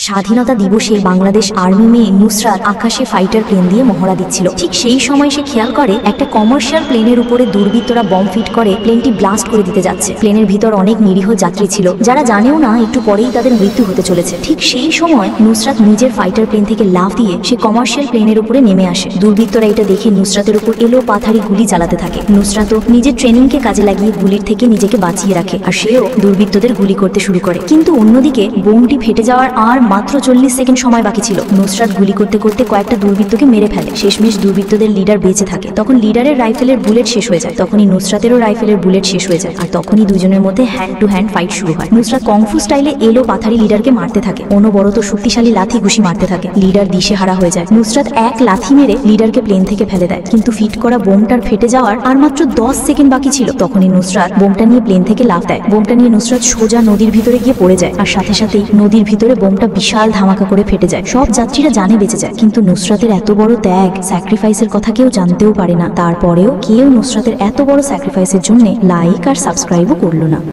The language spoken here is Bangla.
স্বাধীনতা দিবসে বাংলাদেশ আর্মি মেয়ে নুসরাত আকাশে ফাইটার প্লেন দিয়ে মহড়া দিচ্ছিল। ঠিক সেই সময় সে খেয়াল করে একটা কমার্শিয়াল প্লেনের উপরে দুর্বৃত্তরা বম ফিট করে প্লেনটি ব্লাস্ট করে দিতে যাচ্ছে। প্লেনের ভিতর অনেক নিরীহ যাত্রী ছিল, যারা জানেও না একটু পরেই তাদের মৃত্যু হতে চলেছে। ঠিক সেই সময় নুসরাত নিজের ফাইটার প্লেন থেকে লাফ দিয়ে সে কমার্শিয়াল প্লেনের উপরে নেমে আসে। দুর্বৃত্তরা এটা দেখে নুসরাতের উপর এলো পাথারি গুলি চালাতে থাকে। নুসরাতও নিজের ট্রেনিংকে কাজে লাগিয়ে গুলির থেকে নিজেকে বাঁচিয়ে রাখে, আর সেও দুর্বৃত্তদের গুলি করতে শুরু করে। কিন্তু অন্যদিকে বোমটি ফেটে যাওয়ার আর মাত্র 40 সেকেন্ড সময় বাকি ছিল। নুসরাত গুলি করতে করতে কয়েকটা দুর্বৃত্তকে মেরে ফেলে। শেষমেশ দুর্বৃত্তদের লিডার বেঁচে থাকে। তখন লিডারের রাইফেলের বুলেট শেষ হয়ে যায়, তখনই নুসরাতেরও রাইফেলের বুলেট শেষ হয়ে যায়, আর তখনই দুজনের মধ্যে হ্যান্ড টু হ্যান্ড ফাইট শুরু হয়। নুসরাত কংফু স্টাইলে এলো পাথারি লিডারকে মারতে থাকে, অনবরত শক্তিশালী লাথি ঘুষি মারতে থাকে। লিডার দিশেহারা হয়ে যায়। নুসরাত এক লাথি মেরে লিডারকে প্লেন থেকে ফেলে দেয়, কিন্তু ফিট করা বোমটার ফেটে যাওয়ার আর মাত্র 10 সেকেন্ড বাকি ছিল। তখনই নুসরাত বোমটা নিয়ে প্লেন থেকে লাফ দেয়। বোমটা নিয়ে নুসরাত সোজা নদীর ভিতরে গিয়ে পড়ে যায়, আর সাথে সাথেই নদীর ভিতরে বোমটা বিশাল ধামাকা করে ফেটে যায়। সব যাত্রীরা জানে বেঁচে যায়, কিন্তু নুসরাতের এত বড় ত্যাগ, স্যাক্রিফাইসের কথা কেউ জানতেও পারে না। তারপরেও কেউ নুসরাতের এত বড় স্যাক্রিফাইসের জন্য লাইক আর সাবস্ক্রাইবও করলো না।